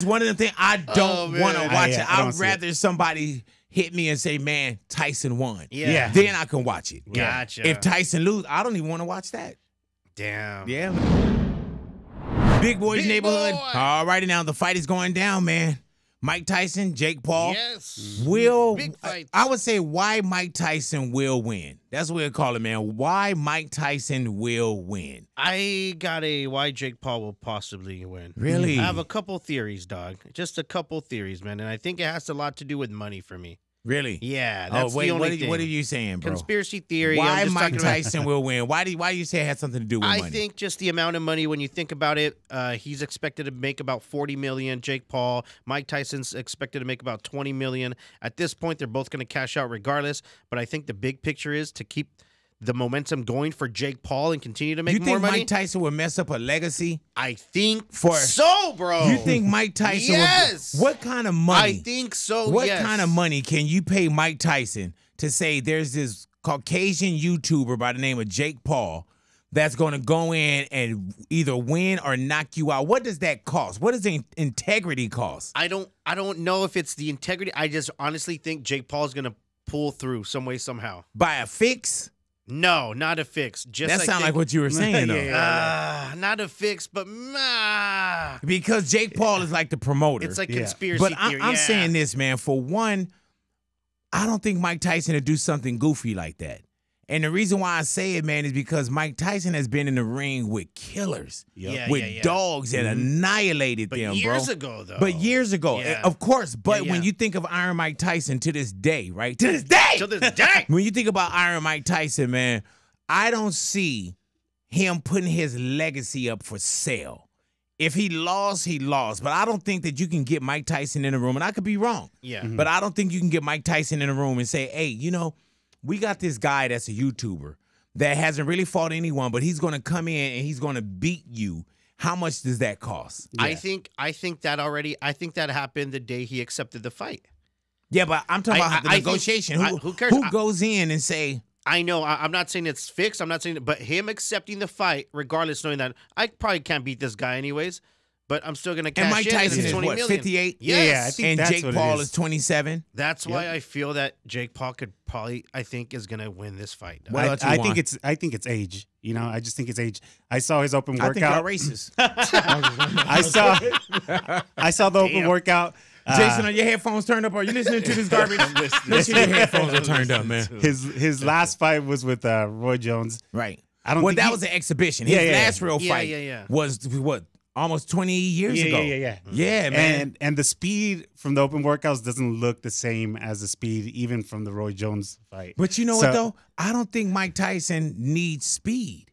one of the things I don't want to watch it. I I'd rather somebody hit me and say, man, Tyson won. Yeah. Then I can watch it. Gotcha. If Tyson lose, I don't even want to watch that. Damn. Yeah. Big Boy's Neighborhood. Boy. All righty now, the fight is going down, man. Mike Tyson, Jake Paul. Yes. Big fights. I would say why Mike Tyson will win. That's what we call it, man. Why Mike Tyson will win. I got a why Jake Paul will possibly win. Really? I have a couple theories, dog. Just a couple theories, man. And I think it has a lot to do with money for me. Really? Yeah, that's wait, the only thing. what are you saying, bro? Conspiracy theory. Why I'm just Mike talking about- Tyson will win? Why do you say it has something to do with money? I think just the amount of money when you think about it, he's expected to make about $40 million. Jake Paul, Mike Tyson's expected to make about $20 million. At this point, they're both going to cash out regardless. But I think the big picture is to keep the momentum going for Jake Paul and continue to make more money. You think Mike Tyson would mess up a legacy? I think so, bro. You think Mike Tyson Yes. What kind of money? I think so, What yes. kind of money can you pay Mike Tyson to say there's this Caucasian YouTuber by the name of Jake Paul that's going to go in and either win or knock you out? What does that cost? What does the integrity cost? I don't know if it's the integrity. I just honestly think Jake Paul's going to pull through some way, somehow. By a fix? No, not a fix. Just That sounds like what you were saying, though. Not a fix, but because Jake Paul is like the promoter. it's like conspiracy But theory. I'm saying this, man. For one, I don't think Mike Tyson would do something goofy like that. And the reason why I say it, man, is because Mike Tyson has been in the ring with killers, with dogs that annihilated them, years bro. ago, though. But years ago, of course. But when you think of Iron Mike Tyson to this day, right? To this day! To this day! When you think about Iron Mike Tyson, man, I don't see him putting his legacy up for sale. If he lost, he lost. But I don't think that you can get Mike Tyson in a room, and I could be wrong. Yeah. But I don't think you can get Mike Tyson in a room and say, hey, you know, we got this guy that's a YouTuber that hasn't really fought anyone, but he's going to come in and he's going to beat you. How much does that cost? I think that happened the day he accepted the fight. Yeah, but I'm talking about the negotiation. Who cares? Who goes in and say, I know. I'm not saying it's fixed. I'm not saying but him accepting the fight, regardless, knowing that I probably can't beat this guy anyways, but I'm still going to cash and Mike in. Tyson is 20 what, million. 58? Yes. Yeah, I think and that's Jake what Paul it is 27? That's why I feel that Jake Paul could probably, I think, is going to win this fight. What I think it's age. You know, I just think it's age. I saw his open workout. I think y'all racist. I saw the open workout. Jason, are your headphones turned up? Are you listening to this garbage? Make sure your headphones are turned up, man. His last fight was with Roy Jones. Right. I don't. Well, think that was an exhibition. His last real fight was what, almost 20 years ago. Yeah, man. And the speed from the open workouts doesn't look the same as the speed even from the Roy Jones fight. But you know what though? I don't think Mike Tyson needs speed.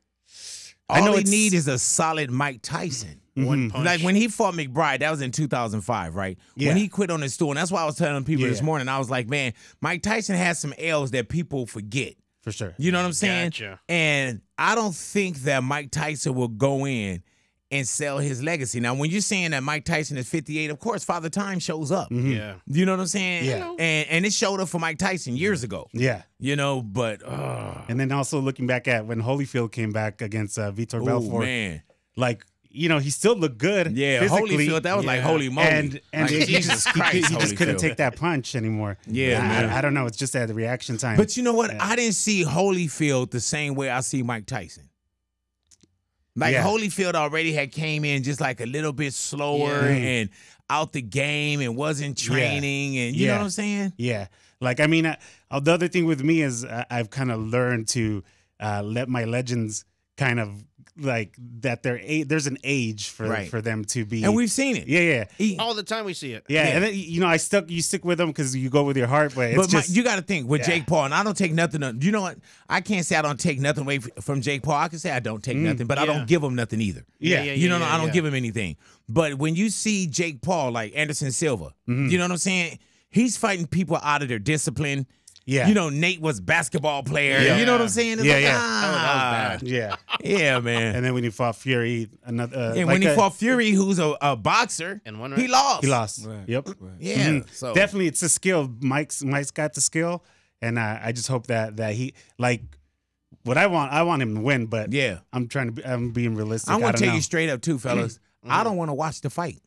All he needs is a solid Mike Tyson. One punch. Like when he fought McBride, that was in 2005, right? Yeah. When he quit on his stool. And that's why I was telling people this morning. I was like, man, Mike Tyson has some L's that people forget. For sure. You know what I'm saying? Gotcha. And I don't think that Mike Tyson will go in and sell his legacy. Now, when you're saying that Mike Tyson is 58, of course, Father Time shows up. Yeah. You know what I'm saying? Yeah. And it showed up for Mike Tyson years ago. Yeah. You know, but and then also looking back at when Holyfield came back against Vitor Belfort. Man. Like, you know, he still looked good. Yeah, physically. Holyfield, that was like holy moly. And like, Jesus Christ, he just couldn't Holyfield. take that punch anymore. Yeah, man. I don't know. It's just at the reaction time. But you know what? I didn't see Holyfield the same way I see Mike Tyson. Like Holyfield already had came in just like a little bit slower and out the game and wasn't training and you know what I'm saying? Yeah. Like, I mean, the other thing with me is I've kind of learned to let my legends kind of like that there's an age for them to be. And we've seen it. Yeah. All the time we see it. Yeah. And then, you know, you stick with them because you go with your heart, but it's just. You got to think with Jake Paul, and I don't take nothing. You know what? I can't say I don't take nothing away from Jake Paul. I can say I don't take nothing, but I don't give him nothing either. You know, I don't give him anything. But when you see Jake Paul, like Anderson Silva, you know what I'm saying? He's fighting people out of their discipline. Yeah. You know, Nate was a basketball player. Yeah. You know what I'm saying? It's like, that was bad. Yeah. Yeah, man. And then when he fought Fury, and when he fought Fury, who's a boxer, and one he lost. He lost. Right. Yep. Right. Yeah. So definitely, it's a skill. Mike's got the skill, and I just hope that he like what I want him to win. But I'm being realistic. I'm gonna tell you straight up too, fellas. I don't want to watch the fight.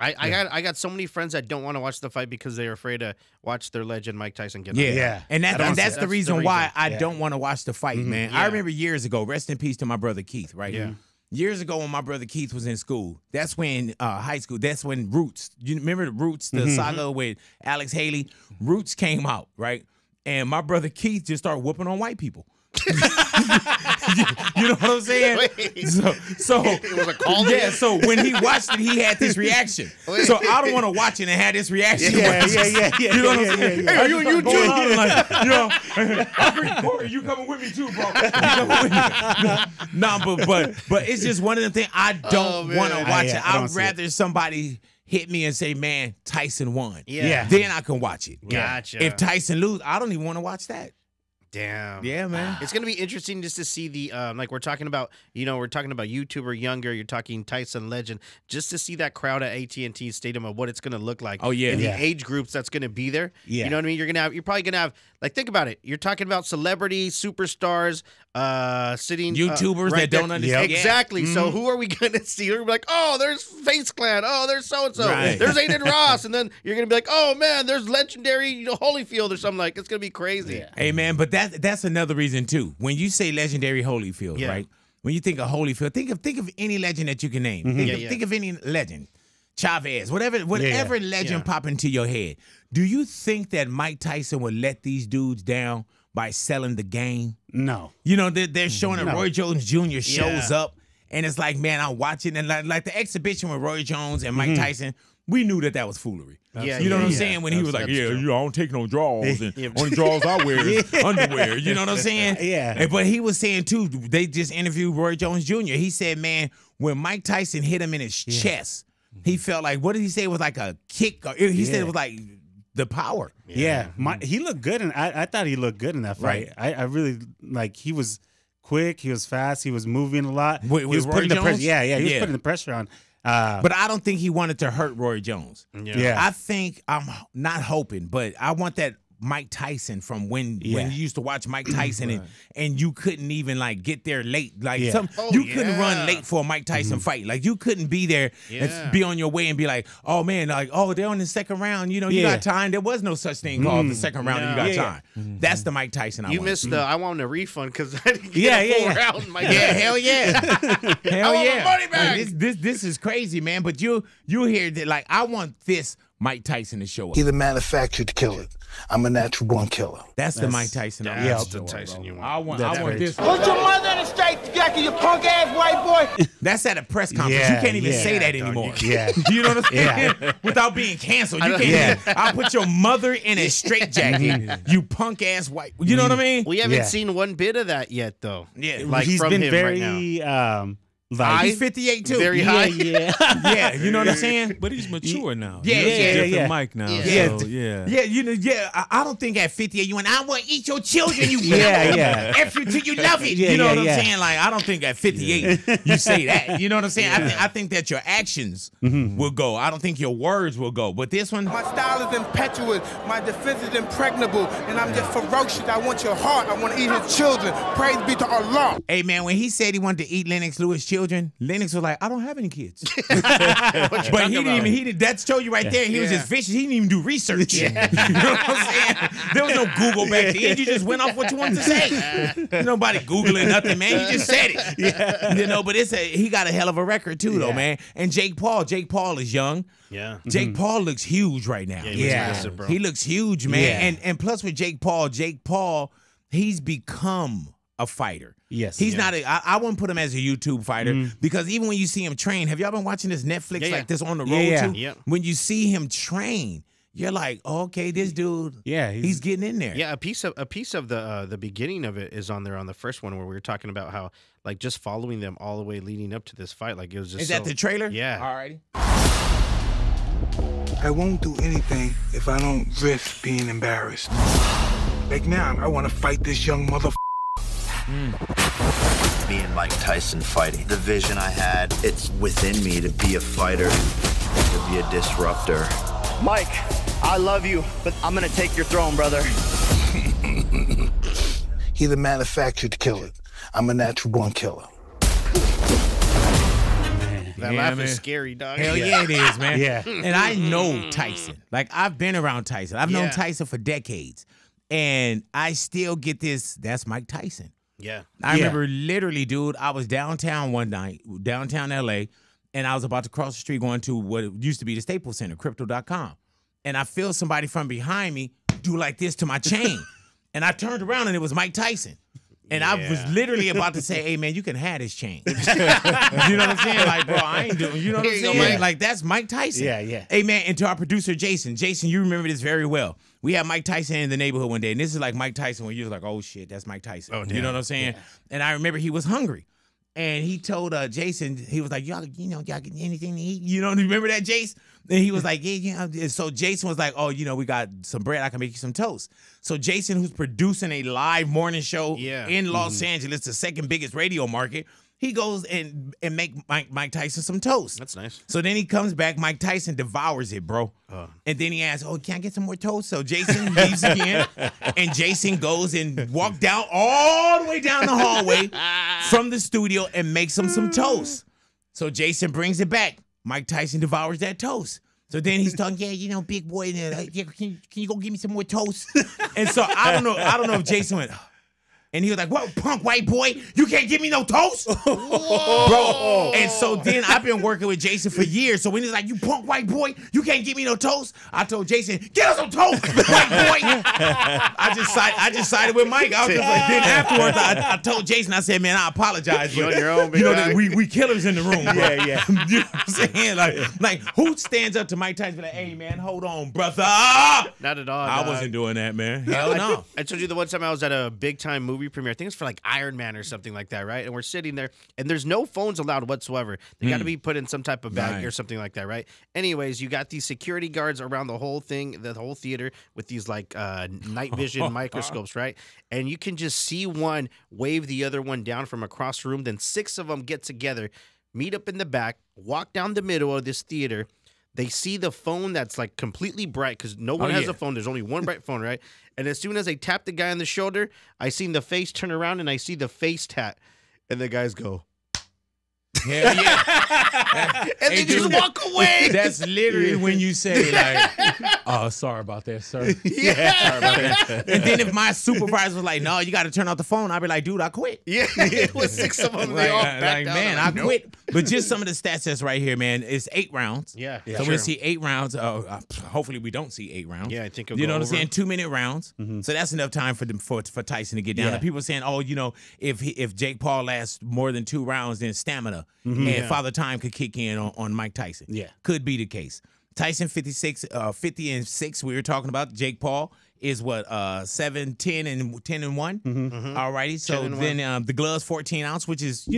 I got so many friends that don't want to watch the fight because they're afraid to watch their legend Mike Tyson get knocked out. Yeah. And that's the reason why I don't want to watch the fight, man. Yeah. I remember years ago, rest in peace to my brother Keith, right? Yeah. Years ago when my brother Keith was in school, that's when high school, that's when Roots, you remember the Roots, the saga with Alex Haley? Roots came out, right? And my brother Keith just started whooping on white people. You know what I'm saying? Wait. So It was a call? yeah. So when he watched it, he had this reaction. So I don't want to watch it and have this reaction. Yeah. You know what I'm saying? Yeah. Hey, you too. Like, you know, I'm freaking Corey. You coming with me too, bro? You coming with me? No, but it's just one of the things I don't want to watch it. I'd rather somebody hit me and say, "Man, Tyson won." Yeah. Then I can watch it. Gotcha. If Tyson lose, I don't even want to watch that. Damn. Yeah, man. It's gonna be interesting just to see the like we're talking about YouTuber younger, you're talking Tyson legend, just to see that crowd at AT&T Stadium of what it's gonna look like. Oh yeah, and the age groups that's gonna be there. Yeah. You know what I mean? You're probably gonna have, like, think about it. You're talking about celebrities, superstars, sitting YouTubers right that there. don't understand. Yeah. Exactly. So who are we gonna see? We're gonna be like, oh, there's Face Clan. Oh, there's so and so. Right. There's Aiden Ross, and then you're gonna be like, oh man, there's legendary Holyfield or something. Like, it's gonna be crazy. Yeah. Hey man, but that's another reason too. When you say legendary Holyfield, Yeah. right? When you think of Holyfield, think of any legend that you can name. Think of any legend. Chavez, whatever legend pop into your head. Do you think that Mike Tyson would let these dudes down by selling the game? No. You know, they're showing that Roy Jones Jr. shows Yeah. up, and it's like, man, I'm watching, and like the exhibition with Roy Jones and Mike Tyson, we knew that was foolery. Yeah, You know what I'm yeah. saying? When he was like, That's yeah, true. I don't take no draws, and only draws I wear is underwear. You know what I'm saying? Yeah. But he was saying, too, they just interviewed Roy Jones Jr. He said, man, when Mike Tyson hit him in his chest, he felt like, what did he say? It was like a kick. Or he said it was like the power. Yeah. He looked good, and I thought he looked good in that fight. Right. I really, like, he was quick, he was fast, he was moving a lot. With he was Roy putting the Jones? pressure. Yeah, he was Yeah. putting the pressure on. But I don't think he wanted to hurt Roy Jones. Yeah. I think, I'm not hoping, but I want that Mike Tyson from when you used to watch Mike Tyson and you couldn't even like get there late. Like you couldn't run late for a Mike Tyson fight. Like you couldn't be there and be on your way and be like, oh man, like, oh, they're on the second round. You know, you got time. There was no such thing called the second round and you got time. That's the Mike Tyson I want. You missed the I want a refund because I didn't get a full round. Hell yeah. Hell I want yeah. my money back. Like, this is crazy, man. But you hear that, like, I want this Mike Tyson to show up. He's a manufactured killer. I'm a natural born killer. That's the Mike Tyson. That's the Tyson you want. I want this. Put your mother in the straight jacket, you punk ass white boy. That's at a press conference. You can't even say that anymore. Yeah. You know what I'm saying? Without being canceled. You can't even, I'll put your mother in a straitjacket, you punk ass white. You know what I mean? We haven't seen one bit of that yet, though. Yeah. Like he's from been him very right now. He's 58 too. Very high. Yeah, you know what I'm saying? But he's mature now. Yeah, He's a different yeah. Mike now. Yeah. So, yeah. Yeah, you know, I don't think at 58 you went, I want to eat your children, you F you till you love it. You know what I'm saying? Like, I don't think at 58 you say that. You know what I'm saying? I think that your actions will go. I don't think your words will go. But this one, My style is impetuous, my defense is impregnable, and I'm just ferocious. I want your heart, I want to eat his children. Praise be to Allah. hey man, when he said he wanted to eat Lennox Lewis' children, Lennox was like, I don't have any kids. But he didn't that show you right there. He was just vicious. He didn't even do research. You know what I'm saying? There was no Google back then. You just went off what you wanted to say. Nobody Googling nothing, man. You just said it. You know, but he got a hell of a record too, though, man. And Jake Paul is young. Yeah. Jake Paul looks huge right now. He Looks huge, man. And plus with Jake Paul, he's become a fighter. Yes. He's not I wouldn't put him as a YouTube fighter because even when you see him train, have y'all been watching this Netflix like this on the road too? Yeah. When you see him train, you're like, oh, okay, this dude, he's getting in there. Yeah, a piece of the beginning of it is on there on the first one where we were talking about how like just following them all the way leading up to this fight, like it was just. Is that the trailer? Yeah. All righty. I won't do anything if I don't risk being embarrassed. Like now, I want to fight this young motherfucker. Me and Mike Tyson fighting. The vision I had, it's within me to be a fighter, to be a disruptor. Mike, I love you, but I'm gonna take your throne, brother. He's a manufactured killer. I'm a natural born killer. That laugh is scary, dog. Hell yeah, it is, man. Yeah. And I know Tyson. Like, I've been around Tyson. I've known Tyson for decades. And I still get this, that's Mike Tyson. Yeah. I remember literally, dude, I was downtown one night, downtown LA, and I was about to cross the street going to what used to be the Staples Center, crypto.com. And I feel somebody from behind me do like this to my chain. And I turned around and it was Mike Tyson. And I was literally about to say, hey, man, you can have this chain. You know what I'm saying? Like, bro, I ain't doing, you know what I'm saying? Yeah. Like, that's Mike Tyson. Yeah, yeah. Hey, man, and to our producer, Jason. Jason, you remember this very well. We had Mike Tyson in the neighborhood one day, and this is like Mike Tyson when you was like, oh, shit, that's Mike Tyson. Oh, you know what I'm saying? Yeah. And I remember he was hungry. And he told Jason, he was like, y'all get anything to eat? You know, remember that, Jace? And he was like, yeah. So Jason was like, oh, we got some bread. I can make you some toast. So Jason, who's producing a live morning show in Los Angeles, the second biggest radio market, he goes and make Mike Tyson some toast. That's nice. So then he comes back. Mike Tyson devours it, bro. And then he asks, oh, can I get some more toast? So Jason leaves again. And Jason goes and walks down all the way down the hallway from the studio and makes him some toast. So Jason brings it back. Mike Tyson devours that toast. So then he's talking, big boy, can you go give me some more toast? And so I don't know if Jason went, and he was like, what, punk white boy? You can't give me no toast? Bro. And so then I've been working with Jason for years. So when he's like, you punk white boy, you can't give me no toast? I told Jason, get us some toast, white boy. I just sided with Mike. I was just like, then afterwards, I told Jason, I said, man, I apologize. You're on your own, big guy. We killers in the room, bro. Yeah. You know what I'm saying? Like, who stands up to Mike Tyson and be like, hey, man, hold on, brother. Not at all. I wasn't doing that, man. Hell no. I told you the one time I was at a big-time movie premiere. I think it's for like Iron Man or something like that, right? And we're sitting there, and there's no phones allowed whatsoever. They got to be put in some type of bag or something like that, right? Anyways, you got these security guards around the whole thing, the whole theater, with these like night vision microscopes, right? And you can just see one wave the other one down from across the room. Then 6 of them get together, meet up in the back, walk down the middle of this theater. They see the phone that's like completely bright because no one has a phone. There's only one bright phone, right? And as soon as they tap the guy on the shoulder, I seen the face turn around and I see the face tat. And the guys go, hell yeah. and they just walk away. That's literally when you say, like, oh, sorry about that, sir. Sorry about that. And then if my supervisor was like, no, you got to turn off the phone, I'd be like, dude, I quit. Yeah, it was 6 of them. They all backed out. Man, I quit. But just some of the stats that's right here, man, it's 8 rounds. Yeah. So we'll see 8 rounds. Hopefully we don't see 8 rounds. Yeah, I think you know what I'm saying? 2-minute rounds. So that's enough time for Tyson to get down. And people are saying, oh, if Jake Paul lasts more than 2 rounds, then stamina and Father Time could kick in on Mike Tyson. Yeah. Could be the case. Tyson 50-6. We were talking about Jake Paul is what 7, 10, and 10-1. All righty. So then the gloves 14 ounce, which is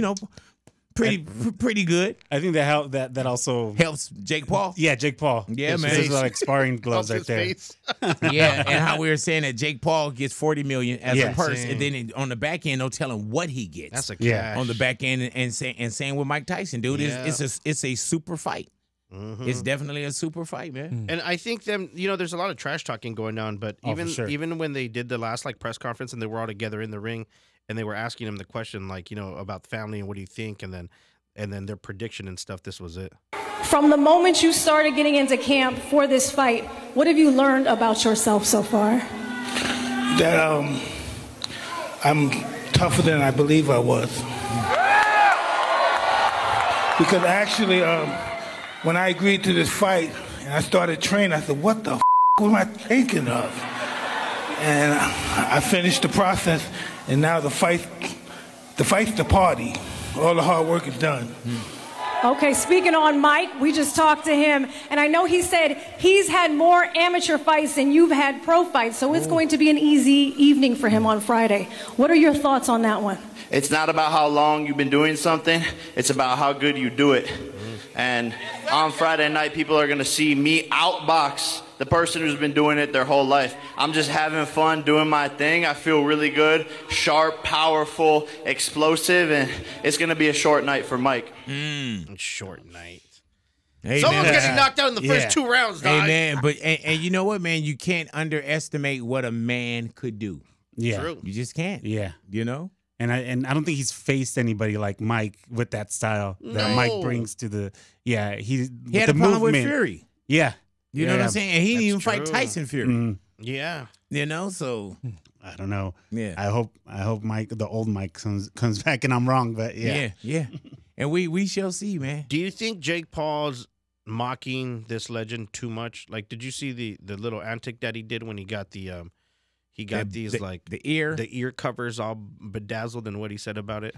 pretty good. I think that also helps Jake Paul. Yeah, Jake Paul. Yeah, man. Those are like sparring gloves right there. Yeah, and how we were saying that Jake Paul gets $40 million as a purse, and then on the back end, no telling what he gets. That's a cash. On the back end, and saying with Mike Tyson, dude, it's a super fight. It's definitely a super fight, man. And I think there's a lot of trash talking going on, but even when they did the last like press conference and they were all together in the ring and they were asking him the question like, about family and what do you think, and then their prediction and stuff, this was it. From the moment you started getting into camp for this fight, what have you learned about yourself so far? That I'm tougher than I believe I was. Because actually, when I agreed to this fight and I started training, I said, what the f*** am I thinking of? And I finished the process, and now the fight's the party. All the hard work is done. Okay, speaking on Mike, we just talked to him, and I know he said he's had more amateur fights than you've had pro fights, so it's going to be an easy evening for him on Friday. What are your thoughts on that one? It's not about how long you've been doing something, it's about how good you do it. And on Friday night, people are going to see me outbox the person who's been doing it their whole life. I'm just having fun doing my thing. I feel really good, sharp, powerful, explosive, and it's going to be a short night for Mike. Short night. Hey, someone's getting knocked out in the first 2 rounds, dog. Hey, man, but and you know what, man? You can't underestimate what a man could do. Yeah. True. You just can't. Yeah. You know? And I don't think he's faced anybody like Mike with that style that Mike brings to the. Yeah, he had a problem with Fury. Yeah, you know what I'm saying. And he didn't even fight Tyson Fury. Mm-hmm. Yeah, you know. So I don't know. Yeah, I hope Mike, the old Mike, comes back and I'm wrong. But yeah. And we shall see, man. Do you think Jake Paul's mocking this legend too much? Like, did you see the little antic that he did when he got the the ear covers all bedazzled and what he said about it?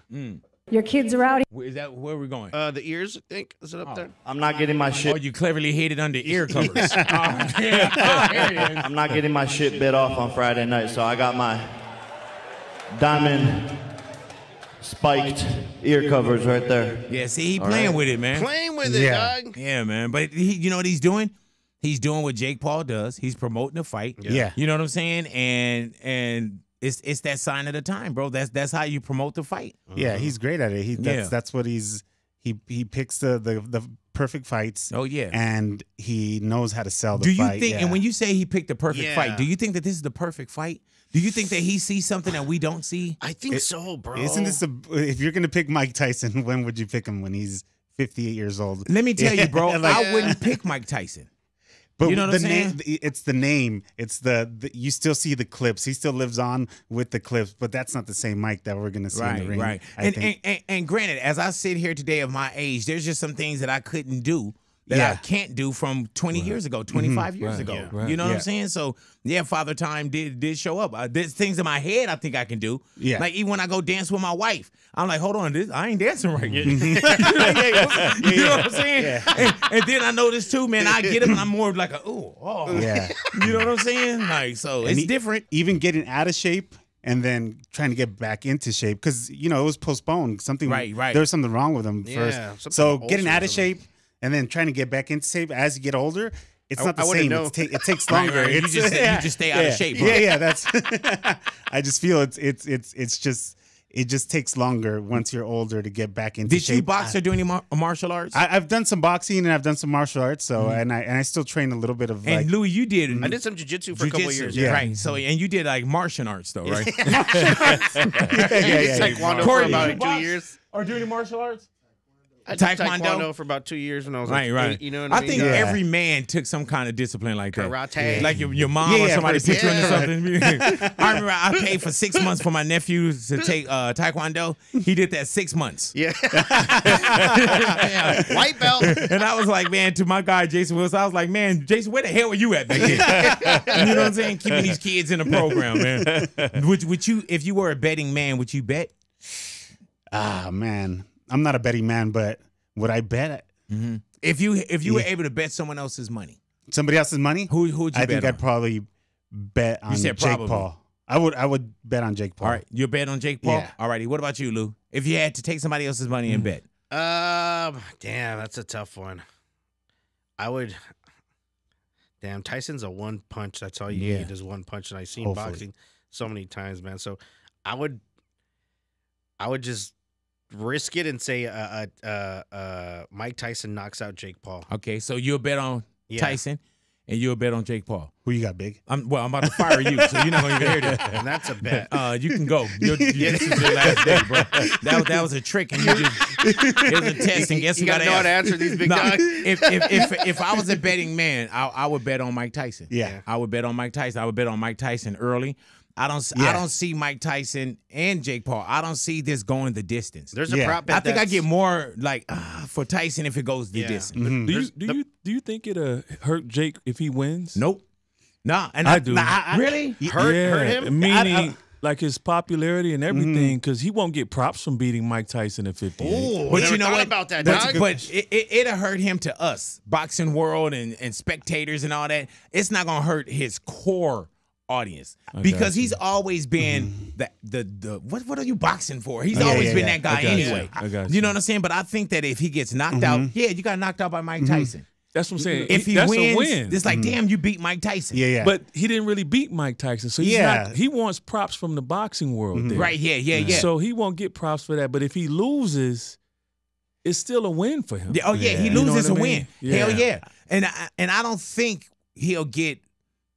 Your kids are out. Is that where we're going? The ears, I think. Is it up there? I'm not getting my shit. Oh, you cleverly hid it under ear covers. I'm not getting my shit bit off on Friday night, so I got my diamond spiked ear covers right there. Yeah, see, he playing with it, man. Playing with it, dog. Yeah, man. But you know what he's doing? He's doing what Jake Paul does. He's promoting the fight. Yeah. You know what I'm saying? And it's that sign of the time, bro. That's how you promote the fight. Yeah, he's great at it. That's what he picks the perfect fights. Oh yeah. And he knows how to sell the fight. Do you think and when you say he picked the perfect fight, do you think that this is the perfect fight? Do you think that he sees something that we don't see? I think so, bro. Isn't this if you're gonna pick Mike Tyson, when would you pick him? When he's 58 years old? Let me tell you, bro, I wouldn't pick Mike Tyson. But you know what I'm saying? It's the name. It's the you still see the clips. He still lives on with the clips, but that's not the same Mike that we're gonna see in the ring. Right. And granted, as I sit here today of my age, there's just some things that I couldn't do that I can't do from 20 years ago, 25 years ago. You know what I'm saying? So yeah, Father Time did show up. There's things in my head I think I can do. Yeah. Like even when I go dance with my wife, I'm like, hold on, I ain't dancing right. You know what I'm saying? Yeah. And then I notice too, man, I get him and I'm more like yeah. You know what I'm saying? Like so it's different. Even getting out of shape and then trying to get back into shape because it was postponed. Something right. There was something wrong with him first. So getting out of shape and then trying to get back into shape as you get older, it's not the same. It takes longer. Right. You just stay out of shape. Bro. Yeah. That's. I just feel it just takes longer once you're older to get back into shape. Did you box or do any martial arts? I've done some boxing and I've done some martial arts. So and I still train a little bit of. And Louie, you did. I did some jiu-jitsu for a couple of years. Yeah. Right. So and you did like martial arts though, right? Yeah. Taekwondo for about 2 years. Or do any martial arts? I did Taekwondo for about 2 years when I was like 8, you know what I mean? I think every man took some kind of discipline like that. Karate. Like your mom or somebody put you into something. I remember I paid for 6 months for my nephew to take Taekwondo. He did that 6 months. Yeah. White belt. And I was like, man, to my guy, Jason Wilson, I was like, man, Jason, where the hell were you at back then? You know what I'm saying? Keeping these kids in the program, man. Would you, if you were a betting man, would you bet? Man. I'm not a betting man, but would I bet? Mm-hmm. If you were able to bet someone else's money, somebody else's money, who'd you bet? I think I'd probably bet on Jake Paul. I would bet on Jake Paul. All right, you bet on Jake Paul. Yeah. All righty. What about you, Lou? If you had to take somebody else's money and bet, damn, that's a tough one. I would. Damn, Tyson's a one punch. That's all you need is one punch, and I've seen boxing so many times, man. So I would just risk it and say Mike Tyson knocks out Jake Paul. Okay, so you'll bet on Tyson and you'll bet on Jake Paul. Who you got, Big? I'm about to fire you, so you're not going to even hear that. And that's a bet. You can go. This is your last day, bro. That was a trick, and it was a test, and guess who got to know how to answer these big dogs? If I was a betting man, I would bet on Mike Tyson. Yeah. I would bet on Mike Tyson. I would bet on Mike Tyson early. I don't see Mike Tyson and Jake Paul. I don't see this going the distance. There's a prop bet. I think I get more like for Tyson if it goes the distance. Mm-hmm. Do you think it'll hurt Jake if he wins? Nope. Nah, and I do. Really? Hurt him? Meaning like his popularity and everything, because he won't get props from beating Mike Tyson at 58. Oh, but you know what? About that, but it'll hurt him to us, boxing world and spectators and all that. It's not gonna hurt his core audience because he's always been the what are you boxing for? He's always been that guy anyway. You know what I'm saying? But I think that if he gets knocked out, you got knocked out by Mike Tyson. That's what I'm saying. If he that's wins, a win. it's like, damn, you beat Mike Tyson. Yeah. But he didn't really beat Mike Tyson, so he's not, he wants props from the boxing world. There. Right? Yeah. So he won't get props for that. But if he loses, it's still a win for him. He loses a win. Yeah. Hell yeah. And I don't think he'll get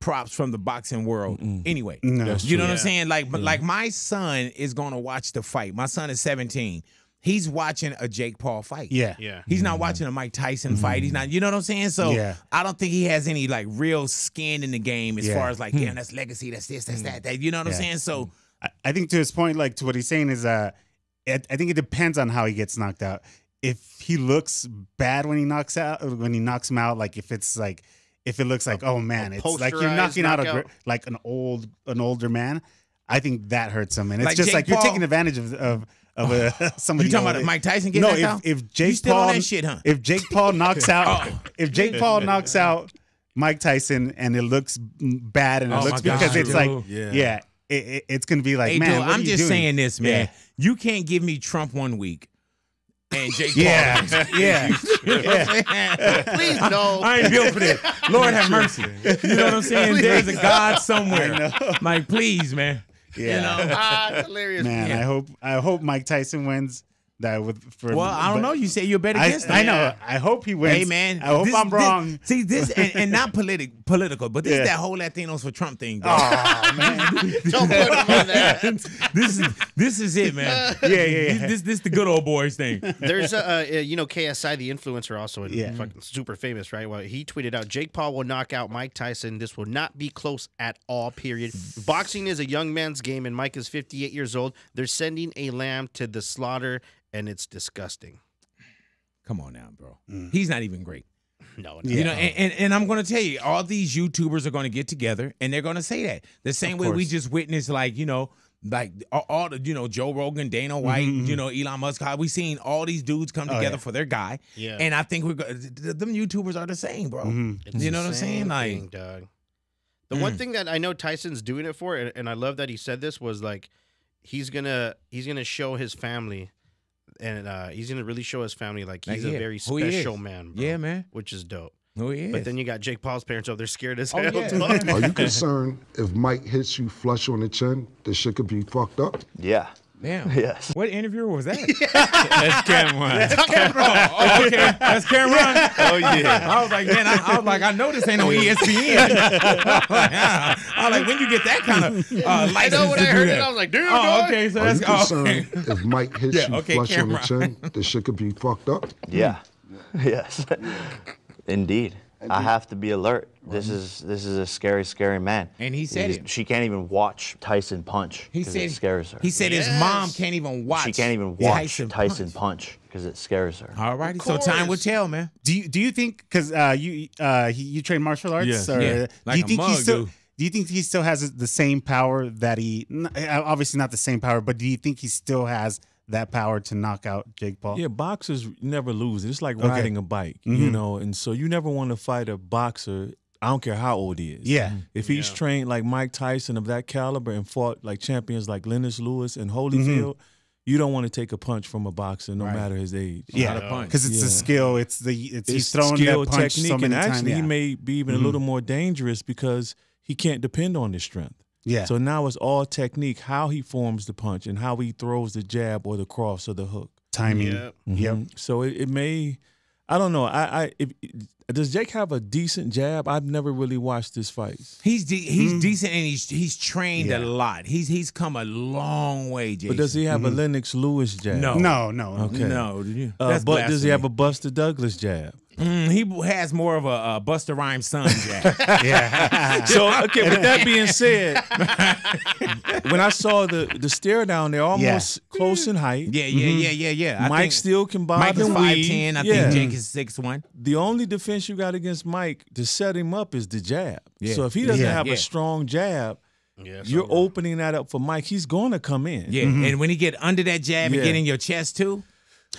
props from the boxing world anyway. No. You know what I'm saying? Like my son is going to watch the fight. My son is 17. He's watching a Jake Paul fight. Yeah. He's not watching a Mike Tyson fight. He's not, you know what I'm saying? So I don't think he has any like real skin in the game as far as like, damn, that's legacy, that's this, that's that. You know what I'm saying? So I think to his point, like to what he's saying is I think it depends on how he gets knocked out. If he looks bad when he knocks him out, like if it looks like, oh man, it's like you're knocking out like an older man, I think that hurts him. And it's like just Jake like Paul, you're taking advantage of somebody. You talking about Mike Tyson getting knocked out? If Jake Paul on that shit, huh? If Jake Paul knocks out Mike Tyson and it looks bad and it looks because it's like it's gonna be like, hey, man, I'm just saying this, man. You can't give me Trump 1 week. And Jake Paul. Please no. I ain't built for this. Lord have mercy. You know what I'm saying? Please. There's a God somewhere. Like, please, man. Yeah. You know? It's hilarious. Man, I hope Mike Tyson wins. I don't know. You say you're better against him. I know. I hope he wins. Hey, man. I hope I'm wrong. See, this, and not political, but this is that whole Latinos for Trump thing. Bro. Oh, man. Don't put him on that. This is it, man. Yeah. This the good old boys thing. There's KSI, the influencer, also fucking super famous, right? Well, he tweeted out, Jake Paul will knock out Mike Tyson. This will not be close at all, period. Boxing is a young man's game, and Mike is 58 years old. They're sending a lamb to the slaughter, and it's disgusting. Come on now, bro. He's not even great. No. You know, and I'm going to tell you, all these YouTubers are going to get together, and they're going to say that. The same way we just witnessed, like, you know, like all the, you know, Joe Rogan, Dana White, you know, Elon Musk. How we seen all these dudes come together for their guy. Yeah. And I think them YouTubers are the same, bro. You know what I'm saying? Like, dog. The one thing that I know Tyson's doing it for, and I love that he said this, was like he's gonna show his family. And he's going to really show his family like he's a very special man, bro. Yeah, man. Which is dope. Oh, he is. But then you got Jake Paul's parents over there scared as hell. Are you concerned if Mike hits you flush on the chin, this shit could be fucked up? Yeah. Damn. Yes. What interviewer was that? That's Cameron. That's Cameron. Oh, okay. That's Cameron. Oh, yeah. I was like, man, I know this ain't on ESPN. I was like, when you get that kind of license I know when I heard that. it, I was like, dude. Oh, okay. So Are that's you concerned if Mike hits you flush on the chin, this shit could be fucked up? Yeah. Yes. Indeed. I have to be alert. This is a scary, scary man. And he said it. She can't even watch Tyson punch because it scares her. He said his mom can't even watch. She can't even watch Tyson punch because it scares her. All righty. So time will tell, man. Do you think because you train martial arts? Yes. Or Yeah. Like do you think a mug, do you think he still has the same power that he obviously not the same power, but do you think he still has that power to knock out Jake Paul? Yeah, boxers never lose. It's like riding a bike, you know, and so you never want to fight a boxer. I don't care how old he is. Yeah. If he's trained like Mike Tyson of that caliber and fought like champions like Lennox Lewis and Holyfield, you don't want to take a punch from a boxer no matter his age. Yeah, because it's the skill. It's he's throwing skill, that punch technique, so many and actually times. he may be even a little more dangerous because he can't depend on his strength. Yeah. So now it's all technique, how he forms the punch and how he throws the jab or the cross or the hook. Timing. Yep. So it may, I don't know. Does Jake have a decent jab? I've never really watched his fights. He's decent and he's trained a lot. He's come a long way, Jason. But does he have a Lennox Lewis jab? No. Okay. No. But does he have a Buster Douglas jab? He has more of a Busta Rhymes son jab. Yeah. So, okay, with that being said, when I saw the stare down, they're almost close in height. Yeah. Mike still can bob Mike is and 5'10". I think Jake is 6'1". The only defense you got against Mike to set him up is the jab. Yeah. So if he doesn't have a strong jab, you're opening that up for Mike. He's going to come in. Yeah, and when he get under that jab and get in your chest too.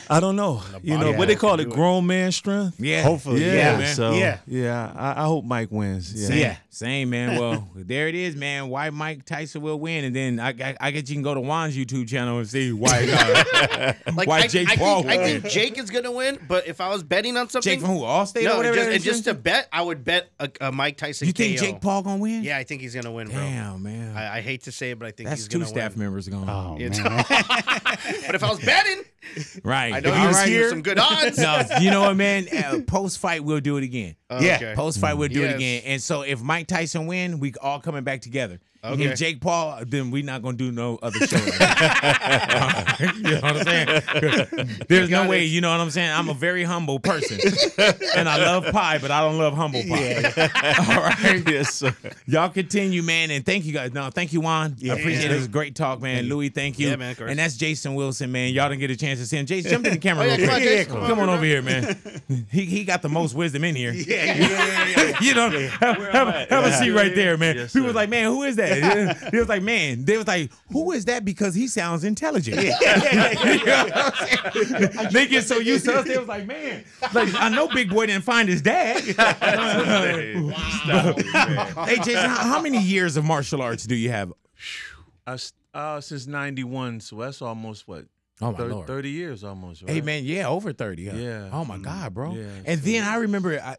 I don't know. You know what they call it, grown man strength. Yeah, hopefully. Yeah, man. So I hope Mike wins. Same man. Well, there it is, man. Why Mike Tyson will win, and then I guess you can go to Juan's YouTube channel and see why Jake Paul will I win. think Jake is gonna win, but if I was betting on something, Jake from who? Allstate no, or whatever. just to bet, I would bet a Mike Tyson. You think KO. Jake Paul gonna win? Yeah, I think he's gonna win, bro. Damn, man. I hate to say it, but I think That's he's gonna two staff win. members gone. Oh, man. But if I was betting, right. I know he was here. Some good odds. No, you know what, man? Post fight, we'll do it again. Yeah. Post-fight, we'll do it again. And so if Mike Tyson win, we all coming back together. Okay. If Jake Paul, then we're not going to do no other show. You know what I'm saying? There's no way, you know what I'm saying? I'm a very humble person. And I love pie, but I don't love humble pie. All right? Yes, sir. Y'all continue, man, and thank you guys. No, thank you, Juan. I appreciate it. It was a great talk, man. Louie, thank you. Yeah, man, of course. And that's Jason Wilson, man. Y'all didn't get a chance to see him. Jason, jump in the camera yeah, real quick. Jason, Come on over here, man. He got the most wisdom in here. Yeah. You know, have a seat right there, man. Yes, People was sir. like, man, who is that? He was like, man. They was like, who is that? Because he sounds intelligent. You know what I'm saying? They get so used to us. They was like, man, like I know Big Boy didn't find his dad. Hey, Jason, how many years of martial arts do you have? Since 91, so that's almost what? Oh, my Lord. 30 years almost, right? Hey, man, yeah, over 30. Huh? Yeah. Oh, my God, bro. Yeah, and then I remember, I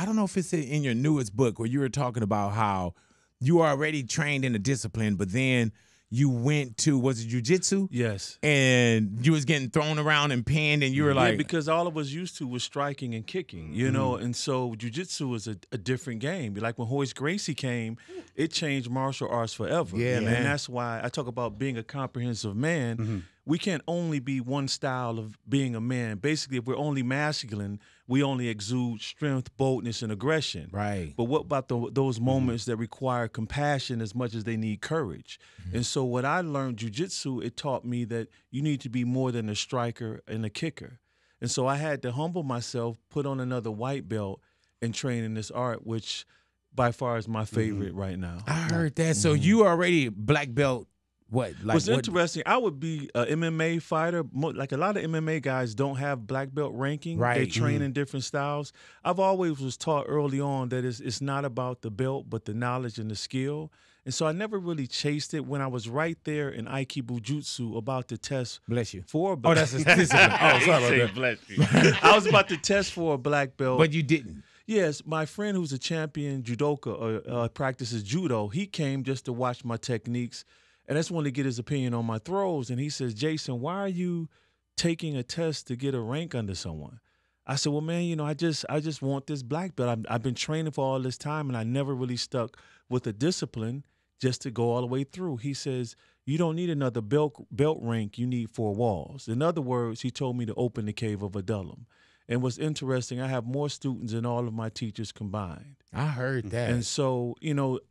don't know if it's in your newest book where you were talking about how you were already trained in a discipline, but then you went to, was it jiu-jitsu? Yes. And you was getting thrown around and pinned, and you were like... because all of us used to was striking and kicking, you know, and so jiu-jitsu was a different game. Like when Horace Gracie came, it changed martial arts forever. Yeah, man. And that's why I talk about being a comprehensive man. We can't only be one style of being a man. Basically, if we're only masculine, we only exude strength, boldness, and aggression. Right. But what about those moments that require compassion as much as they need courage? And so what I learned, jiu-jitsu, it taught me that you need to be more than a striker and a kicker. And so I had to humble myself, put on another white belt, and train in this art, which by far is my favorite right now. I heard that. So you already black belt. What? Like, what's interesting, I would be an MMA fighter. Like a lot of MMA guys don't have black belt ranking. Right. They train in different styles. I've always was taught early on that it's not about the belt, but the knowledge and the skill. And so I never really chased it. When I was right there in Aikido Jutsu about to test Bless you. for a Oh, that's a discipline. Oh, sorry about that. Bless you. I was about to test for a black belt. But you didn't. Yes, my friend who's a champion judoka, practices judo, he came just to watch my techniques. And I just wanted to get his opinion on my throws. And he says, Jason, why are you taking a test to get a rank under someone? I said, well, man, you know, I just want this black belt. I've been training for all this time, and I never really stuck with a discipline just to go all the way through. He says, you don't need another belt rank. You need 4 walls. In other words, he told me to open the cave of Adullam. And what's interesting, I have more students than all of my teachers combined. I heard that. And so, you know,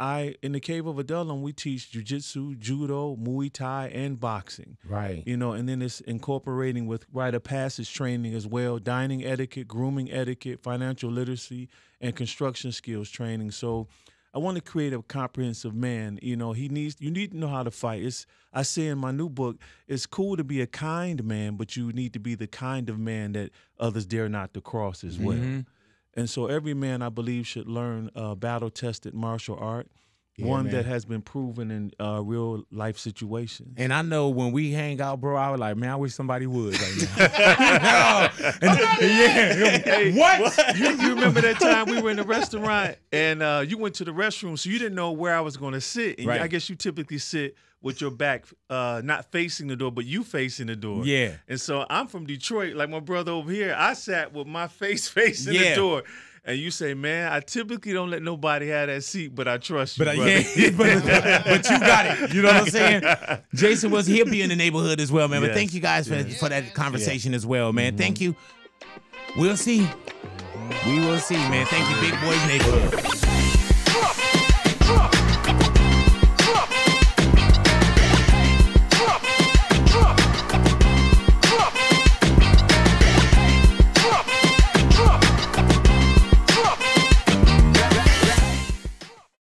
in the Cave of Adullam, we teach jiu-jitsu, judo, Muay Thai, and boxing. Right. You know, and then it's incorporating with rite of passage training as well, dining etiquette, grooming etiquette, financial literacy, and construction skills training. So I want to create a comprehensive man. You know, you need to know how to fight. I say in my new book, it's cool to be a kind man, but you need to be the kind of man that others dare not to cross as well. And so every man, I believe, should learn battle-tested martial art, one that has been proven in real life situations. And I know when we hang out, bro, I was like, man, I wish somebody would right now. What? You remember that time we were in the restaurant and you went to the restroom, so you didn't know where I was going to sit. And Right. I guess you typically sit with your back not facing the door, but you facing the door. Yeah. And so I'm from Detroit, like my brother over here. I sat with my face facing the door. And you say, man, I typically don't let nobody have that seat, but I trust you, But brother. but you got it. You know what I'm saying? Jason he'll be in the neighborhood as well, man. But Yes. thank you guys for that conversation as well, man. Thank you. We'll see. We will see, man. Thank you, Big Boy Neighborhood.